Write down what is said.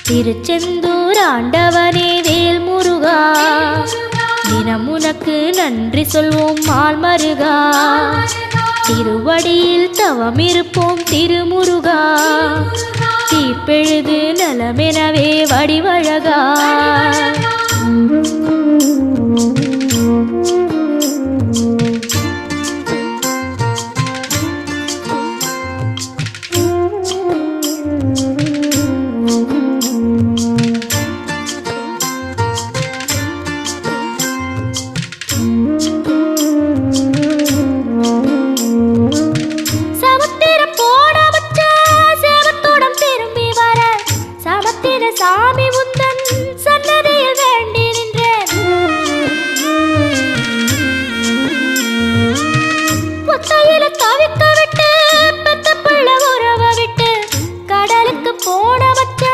திருச்செந்தூர் ஆண்டவனே வேல் முருகா, தினம் உனக்கு நன்றி சொல்வோம் மால் மருகா. திருவடியில் தவம் இருப்போம் திருமுருகா, தீப்பெழுது நலமெனவே வடிவழகா. சாமி முந்தன் சன்னதியில் வேண்டி நின்றேன். ஒத்தையில